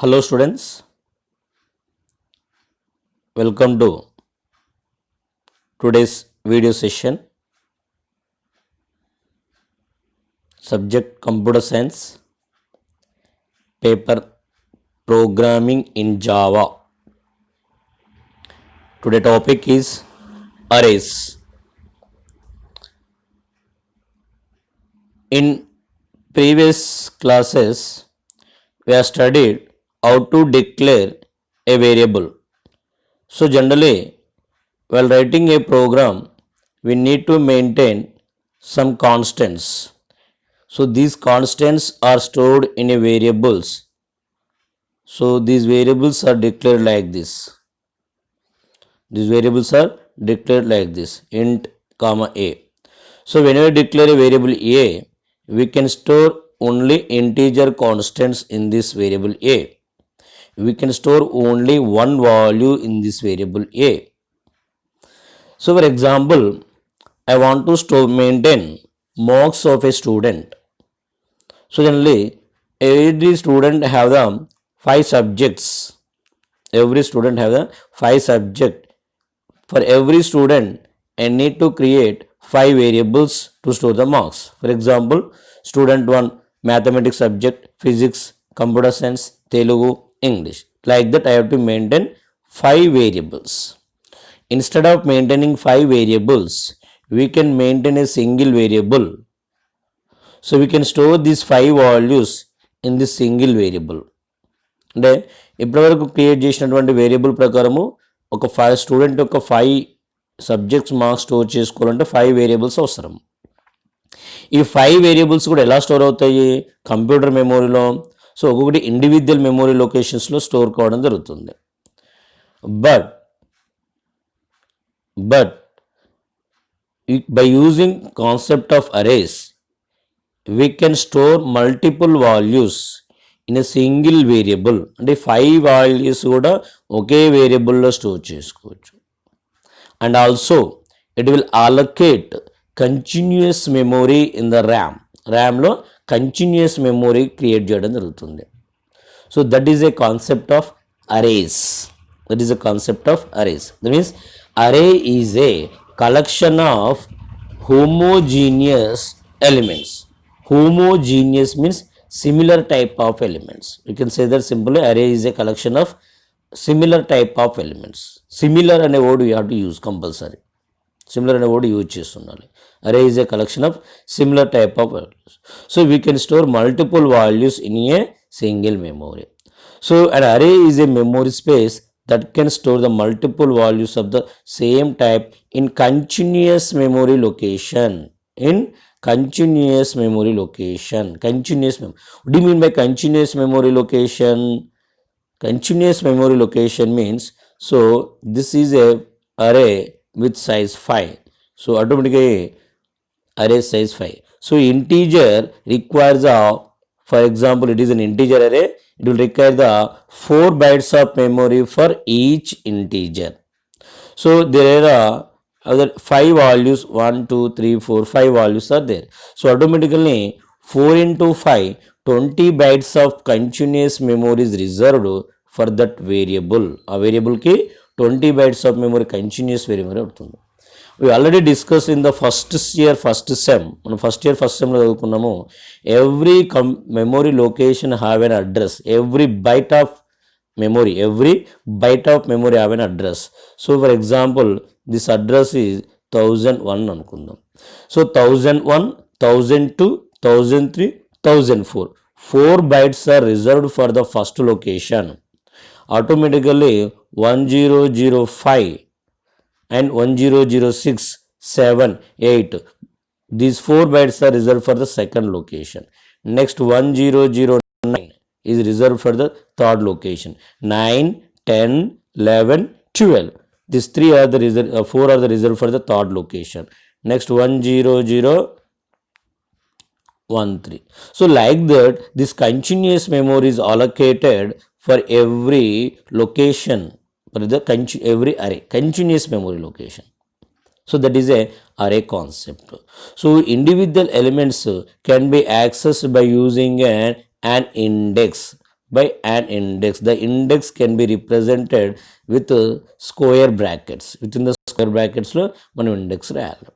Hello students, welcome to today's video session. Subject Computer Science, paper Programming in Java. Today topic is arrays. In previous classes, we have studied how to declare a variable. So generally, while writing a program, we need to maintain some constants. So these constants are stored in a variables. So these variables are declared like this. These variables are declared like this, int comma a. So whenever we declare a variable a, we can store only integer constants in this variable a. We can store only one value in this variable a. So for example, I want to maintain marks of a student. So generally, every student have the 5 subjects. Every student have the 5 subject. For every student, I need to create 5 variables to store the marks. For example, student 1 mathematics subject, physics, computer science, Telugu, English. Like that I have to maintain 5 variables. Instead of maintaining 5 variables, we can maintain a single variable. So we can store these 5 values in this single variable. అంటే ఇప్పటివరకు create చేసినటువంటి variable ప్రకారము ఒక 5 student యొక్క 5 subjects marks store చేసుకోవాలంటే 5 variables అవసరం. ఈ 5 variables కూడా ఎలా స్టోర్ అవుతాయి? కంప్యూటర్ మెమొరీలో. సో ఒక్కొక్కటి ఇండివిజువల్ మెమొరీ లొకేషన్స్లో స్టోర్ కావడం జరుగుతుంది. But by using concept of arrays, we can store multiple values in a single variable. అంటే 5 values కూడా ఒకే వేరియబుల్లో స్టోర్ చేసుకోవచ్చు. And also it will allocate continuous memory in the ర్యామ్లో continuous memory create చేయడం జరుగుతుంది. So that is a concept of arrays. That means array is a collection of homogeneous elements. Homogeneous means similar type of elements. You can say that simply, array is a collection of similar type of elements. Similar అనే word you have to use compulsory. Similar అనే word use చేస్తుండాలి. Array is a collection of similar type of values. So we can store multiple values in a single memory. So an array is a memory space that can store the multiple values of the same type in continuous memory location. Continuous memory location. What do you mean by continuous memory location? Continuous memory location means, so this is a array with size 5. So automatically array size 5. So integer requires for example, it is an integer array. It will require the 4 bytes of memory for each integer. So there are other 5 values, 1, 2, 3, 4, 5 values are there. So automatically 4 into 5, 20 bytes of continuous memory is reserved for that variable. A variable ki 20 bytes of memory continuous memory అవుతుంది. We already discussed in the first year first sem మనం first year first సెమ్లో చదువుకున్నాము. Every memory location have an address. Every byte of memory have an address. So for example this address is 1001 అనుకుందాం. So 1001, 1002, 1003, 1004 4 bytes are reserved for the first location. Automatically 1005 and 1006, 7, 8. These 4 bytes are reserved for the second location. Next 1009 is reserved for the third location. 9, 10, 11, 12. These 4 are the reserved for the third location. Next 10013. So like that, this continuous memory is allocated for every location. For every array, continuous memory location. So that is a array concept. So individual elements can be accessed by using an index. by an index. The index can be represented with square brackets. Within the square brackets lo మనం index రాయాలి.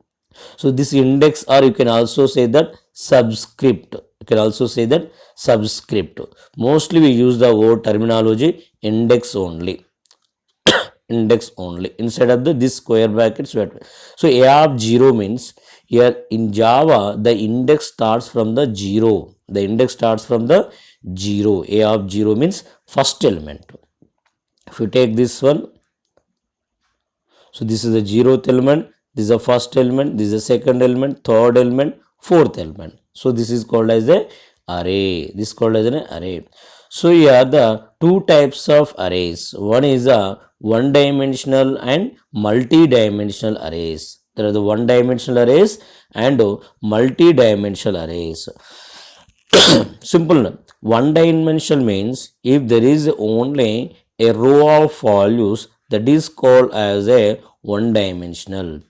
So this index, or you can also say that subscript. You can also say that subscript. Mostly we use the word terminology index only. Index only instead of this square brackets. So a of 0 means here in Java the index starts from the 0. The index starts from the 0. A of 0 means first element. If you take this one, so this is the 0th element, this is the first element, this is the second element, third element, fourth element. So this is called as a array. This is called as an array. So here are the two types of arrays. One is a one-dimensional and multi-dimensional arrays. There are the one-dimensional arrays and multi-dimensional arrays. Simple. One-dimensional means if there is only a row of values, that is called as a one-dimensional.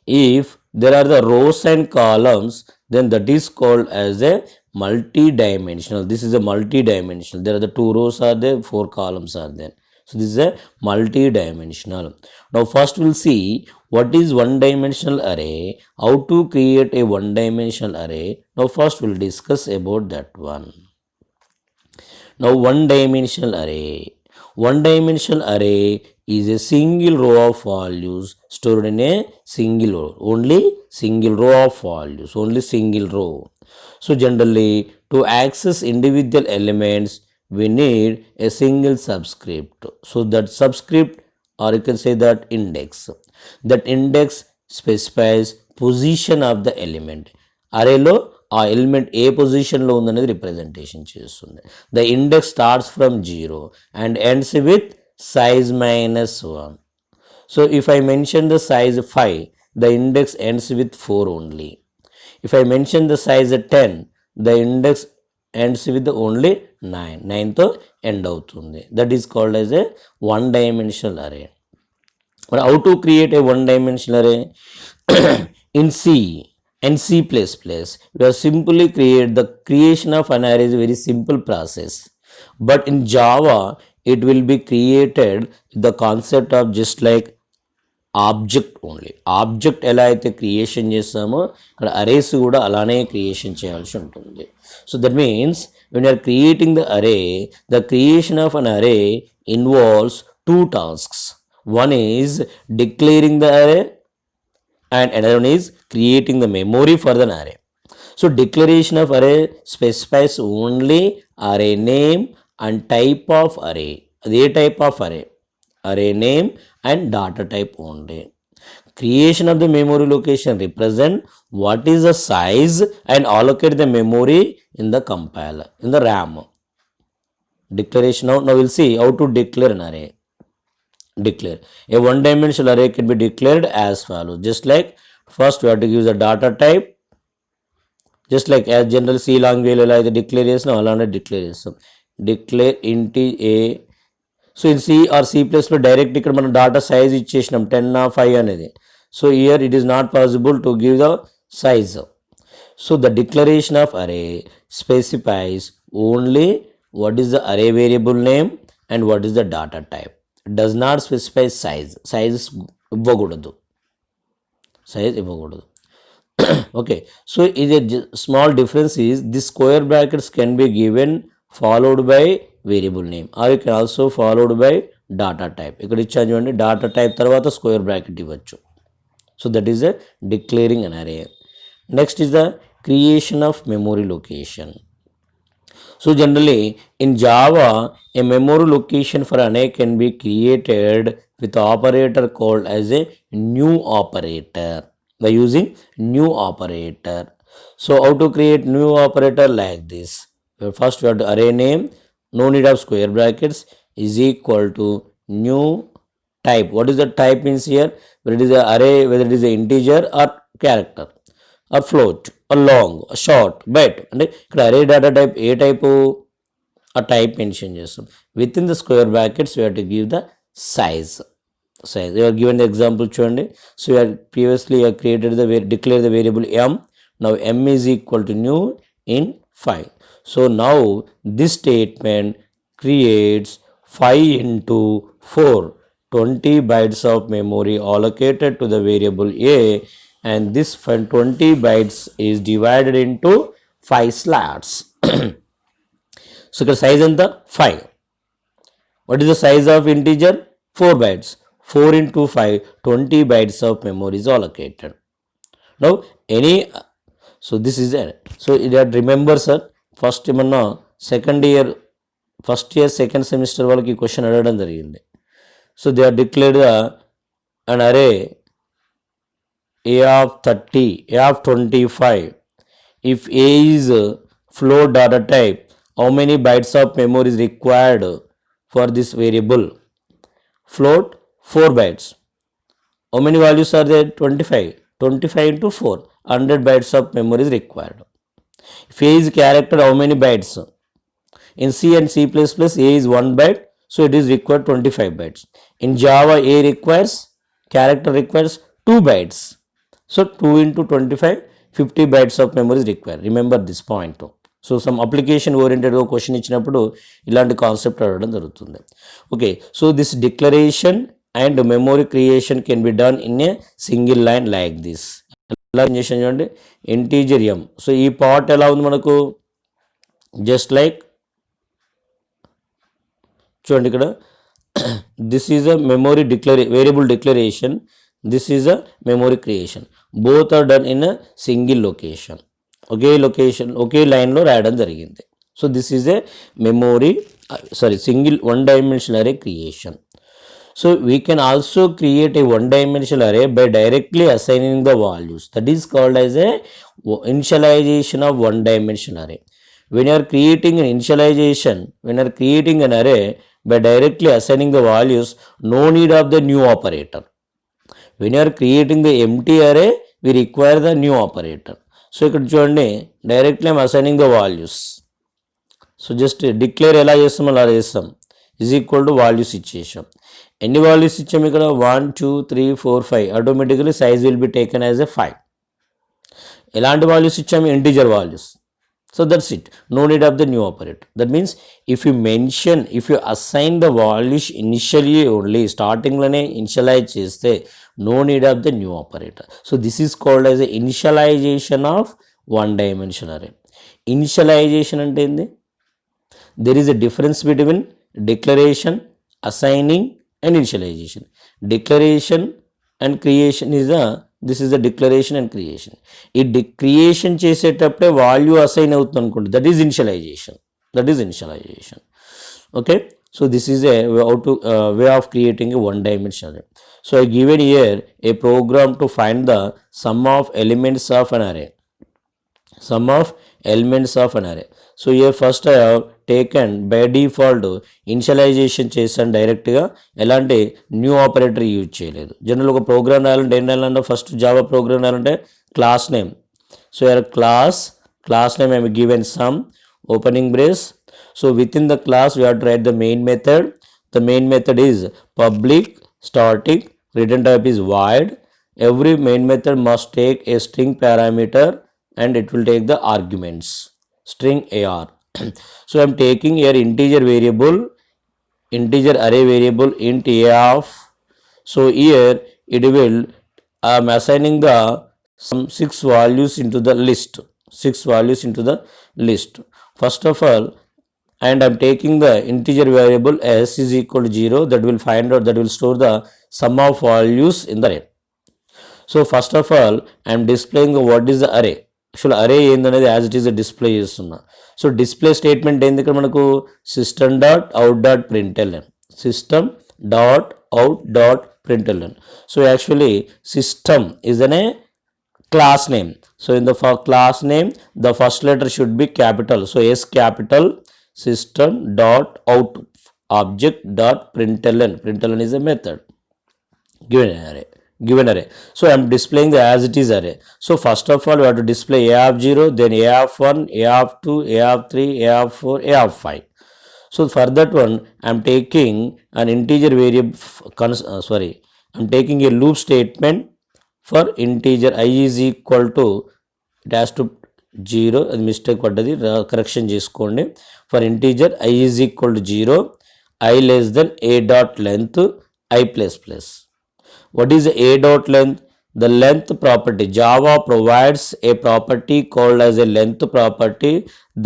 If there are the rows and columns, then that is called as a multi-dimensional. This is a multi-dimensional. There are the 2 rows are there, 4 columns are there. So this is a multi-dimensional. Now first we'll see what is one-dimensional array, how to create a one-dimensional array. Now first we'll discuss about that one. Now one-dimensional array. One-dimensional array is a single row of values stored in a single row. Only single row of values. Only single row. So generally to access individual elements, we need a single subscript. So that subscript, or you can say that index. That index specifies position of the element. అరేలో ఆ element ఏ పొజిషన్లో ఉందనేది representation చేస్తుంది. The index starts from 0 and ends with size minus 1. So if I mention the size 5, the index ends with 4 only. If I mention the size 10, the index ends with only 9. 9 తో end అవుతుంది. That is called as a one-dimensional array. But how to create a one-dimensional array? In C and C++, we have simply create the creation of an array is a very simple process. But in Java, it will be created the concept of just like object only. Object ఎలా అయితే creation చేస్తామో ఇక్కడ arrays కూడా అలానే creation చేయాల్సి ఉంటుంది. So that means when you're creating the array, the creation of an array involves 2 tasks. One is declaring the array and another one is creating the memory for the array. So declaration of array specifies only array name and type of array. అదే type of array, array name and data type only. Creation of the memory location represent what is the size and allocate the memory in the compiler, in the RAM. Declaration. Now we'll see how to declare an array. Declare a one-dimensional array can be declared as follows. Just like first we have to use a data type. Just like as general C language ఎలా అయితే declare చేసినా అలానే declare చేస్తాం. Declare int a. So in C or C++లో direct ఇక్కడ మనం data size ఇచ్చేసినాం 10 5 అనేది. So here it is not possible to give the size. So the declaration of array specifies only what is the array variable name and what is the data type. Does not specify size. Size ఇవ్వకూడదు. Size ఇవ్వకూడదు. Okay, so is a small difference is the square brackets can be given followed by variable name, or you can also followed by data type. ఇక్కడ ఇచ్చా చూడండి, data type తర్వాత square bracket ఇవ్వచ్చు. So that is a declaring an array. Next is the creation of memory location. So generally in Java, a memory location for an array can be created with operator called as a new operator. By using new operator. So how to create new operator like this? First we have to array name, no need of square brackets, is equal to new type. What is the type means here? Whether it is an array, whether it is an integer or character or float or long or short, byte. And ఇక్కడ array data type A type a type mention చేస్తాం. Within the square brackets we have to give the size. Size. You are given the example చూడండి. So you are previously you have created the declare the variable m. Now m is equal to new in 5. So now this statement creates 5 into 4, 20 bytes of memory allocated to the variable a, and this 20 bytes is divided into 5 slots. So ఇక్కడ size ఎంత 5. What is the size of integer? 4 bytes. 4 into 5, 20 bytes of memory is allocated. Now any, so this is it. So that remember sir, first ఏమన్నా second year first year second semester వాళ్ళకి question అడగడం జరిగింది. So they are declared an array a of 30, a of 25. If a is float data type, how many bytes of memory is required for this variable? Float 4 bytes. How many values are there? 25. 25 into 4, 100 bytes of memory is required. If a is character, how many bytes? In C and C++, a is 1 byte, so it is required 25 bytes. In Java, a requires, character requires 2 bytes. So 2 into 25, 50 bytes of memory is required. Remember this point. So some application ఓరియంటెడ్గా question ఇచ్చినప్పుడు ఇలాంటి concept అడగడం జరుగుతుంది. Okay, so this declaration and memory creation can be done in a single line like this. ఎలా చేసాను చూడండి, integer M. So ఈ part ఎలా ఉంది మనకు, జస్ట్ లైక్ చూడండి ఇక్కడ, this is a memory variable declaration, this is a memory creation. Both are done in a single location. ఒకే లొకేషన్ ఒకే లైన్లో రాయడం జరిగింది. So this is a memory single one dimensional array creation. So we can also create a one dimensional array by directly assigning the values. That is called as a initialization of one dimensional array. when you are creating an initialization, when you are creating an array by directly assigning the values, no need of the new operator. When you are creating the empty array, we require the new operator. So ఇక్కడ చూడండి, directly I'm assigning the values. So just declare ఎలా చేస్తాం అలా చేస్తాం, is equal to values ఇచ్చేసాం. ఎన్ని values ఇచ్చాము ఇక్కడ, 1 2 3 4 5. Automatically size will be taken as a 5. ఎలాంటి వాల్యూస్ ఇచ్చాము, integer values. So that's it, no need of the new operator. That means if you assign the values initially only, starting lane initialize cheste, no need of the new operator. So this is called as a initialization of one dimensional array. Initialization ante endi, there is a difference between declaration, assigning and initialization. Declaration and creation is this is the declaration and creation. ఈ creation చేసేటప్పుడే value assign అవుతుంది అనుకోండి, that is initialization. Okay, so this is a way of creating a one dimensional array. So I given here a program to find the sum of elements of an array. So here first I have taken by default initialization చేశాను డైరెక్ట్గా, ఎలాంటి new operator use చేయలేదు. General ఒక program రాయాలంటే ఏం రాయాలంటే, first Java program రాయాలంటే class name. So here class name I have given some opening brace. So within the class we have to write the main method. The main method is public static, return type is void. Every main method must take a string parameter and it will take the arguments, string AR. So I am taking here integer array variable int a of. So here it will, I am assigning the some 6 values into the list. First of all, and I am taking the integer variable s is equal to 0, that will store the sum of values in the array. So first of all, I am displaying what is the array. Actual అరే ఏందనేది as it is display చేస్తున్నా. So display statement ఏంది ఇక్కడ మనకు, system.out.println. So actually system is a class name. So in the class name, the first letter should be capital. So S capital, system.out object.println. Println is a method given array. So I am displaying the as it is array. So first of all, we have to display a of 0, then a of 1, a of 2, a of 3, a of 4, a of 5. So for that one, I am taking an integer variable, I am taking a loop statement for integer I is equal to, it has to 0 అది mistake పడ్డది, correction చేసుకోండి. For integer I is equal to 0, I less than a dot length I plus plus. What is a dot length? The length property. Java provides a property called as a length property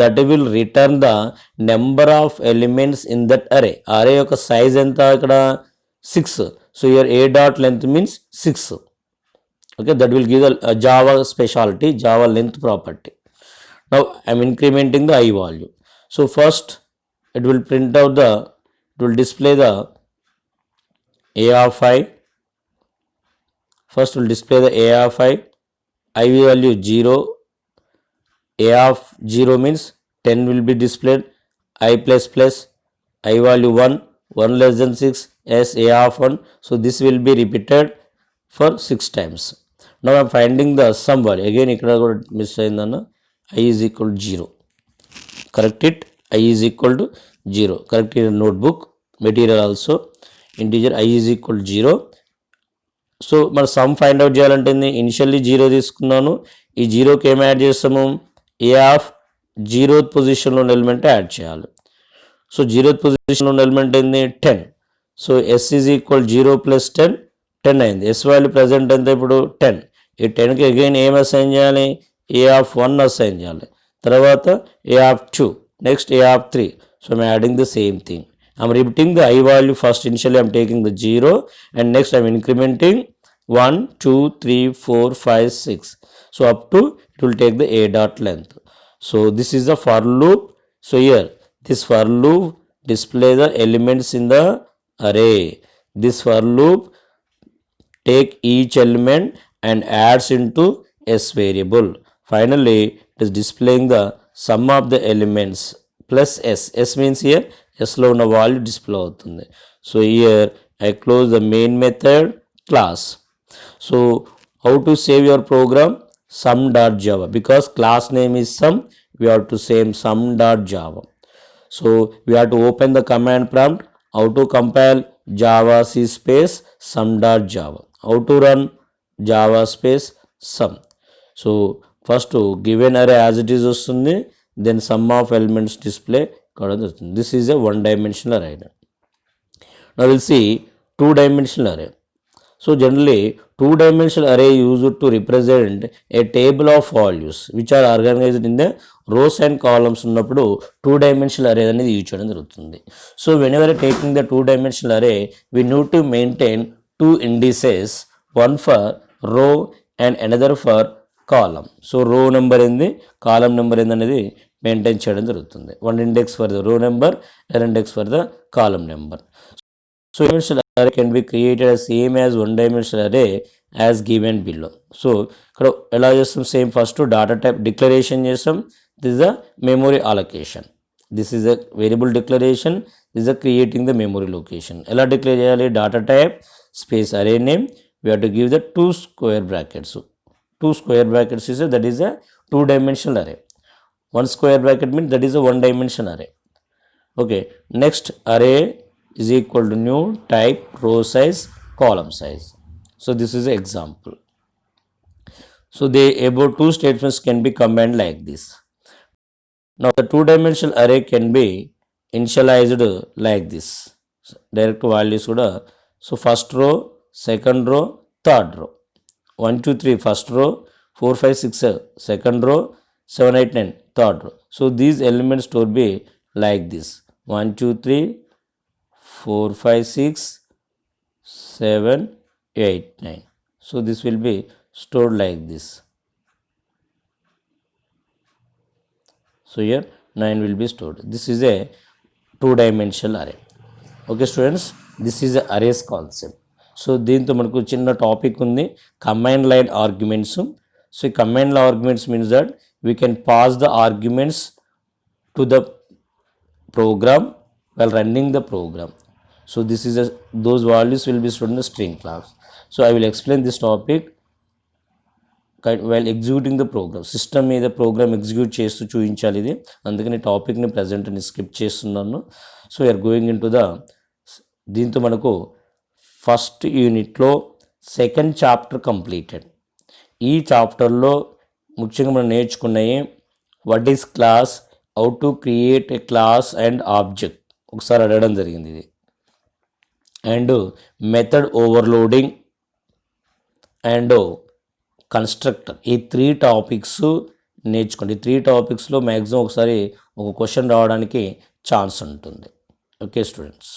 that will return the number of elements in that array. Array యొక్క size ఎంత ఇక్కడ 6. So here a dot length means 6. Okay, that will give the Java specialty, Java length property. Now I am incrementing the I value. So first it will print out the, it will display the a of I. First will display the a of I value 0, a of 0 means 10 will be displayed, I plus plus, I value 1 less than 6 as a of 1. So this will be repeated for 6 times. Now I am finding the sum value. Again ikkada kuda miss ayindana, I is equal to 0. Correct it, I is equal to 0. Correct in notebook material also. Integer I is equal to 0. So మన some find out చేయాలంటే initially 0 తీసుకున్నాను, ఈ 0కి ఏం add చేస్తాము, ఏ of 0th పొజిషన్లో ఉన్న element add చేయాలి. సో 0th పొజిషన్లో ఉన్న ఎలిమెంట్ ఏంది 10. So S is equal 0 plus 10 అయింది. ఎస్ వాల్యూ ప్రజెంట్ ఎంత ఇప్పుడు 10. ఈ 10కి అగైన్ ఏం అసైన్ చేయాలి, ఏ ఆఫ్ 1 అసైన్ చేయాలి, తర్వాత a of 2, next a of 3. So I'm adding the same thing. I'm repeating the I value first. Initially I'm taking the 0 and next I'm incrementing 1, 2, 3, 4, 5, 6. So up to it will take the a dot length. So this is the for loop. So here this for loop display the elements in the array. This for loop take each element and adds into s variable. Finally it is displaying the sum of the elements plus s. S means here Sలో ఉన్న value display అవుతుంది. So here I close the main method class. So how to save your program, sum.java, because class name is sum, we have to save sum.java. So we have to open the command prompt. How to compile, java c space sum.java. How to run, java space sum. So first to given array as it is వస్తుంది, then sum of elements display. This is a one-dimensional array. Now we'll see two-dimensional array. So generally two-dimensional array used to represent a table of values which are organized in the rows and columns. ఉన్నప్పుడు two-dimensional array అనేది use చేయడం జరుగుతుంది. So whenever taking the two-dimensional array, we need to maintain two indices, one for row and another for column. So row number ఏంది, column number ఏంది అనేది maintain చేయడం జరుగుతుంది. One index for the రో number, another index for the column number. So dimensional array can be created as same as one dimensional array as given below. So ఇక్కడ ఎలా చేస్తాం, same first data type declaration చేస్తాం. This is the memory allocation, this is the variable declaration, this the creating the memory location. ఎలా declare చేయాలి, data type space array name, we have to give the 2 square brackets. 2 square brackets is that is a two-dimensional array. 1 square bracket means that is a one-dimensional array. Okay, next array is equal to new type row size column size. So this is an example. So the above two statements can be combined like this. Now the two-dimensional array can be initialized like this. Direct values kuda. So first row, second row, third row. 1, 2, 3 first row, 4, 5, 6 second row, 7, 8, 9 third row. So these elements will be like this: 1, 2, 3, 4, 5, 6, 7, 8, 9. So this will be stored like this. So here 9 will be stored. This is a two-dimensional array. Okay students, this is a arrays concept. So దీంతో మనకు చిన్న topic ఉంది, command line arguments. So ఈ command line arguments means that we can pass the arguments to the program while running the program. So this is those values will be stored in the string class. So I will explain this topic while executing the program. System మీద program execute చేస్తూ చూపించాలి ఇది, అందుకని టాపిక్ని present నేను స్కిప్ చేస్తున్నాను. So we're going in to the, దీంతో మనకు ఫస్ట్ యూనిట్లో సెకండ్ చాప్టర్ కంప్లీటెడ్. ఈ చాప్టర్లో ముఖ్యంగా మనం నేర్చుకున్నాయి what is class, how to create a class and object ఒకసారి అడగడం జరిగింది ఇది, and method overloading and constructor. ఈ 3 టాపిక్స్ నేర్చుకోండి. ఈ 3 టాపిక్స్లో మ్యాక్సిమం ఒకసారి ఒక క్వశ్చన్ రావడానికి ఛాన్స్ ఉంటుంది. Okay students.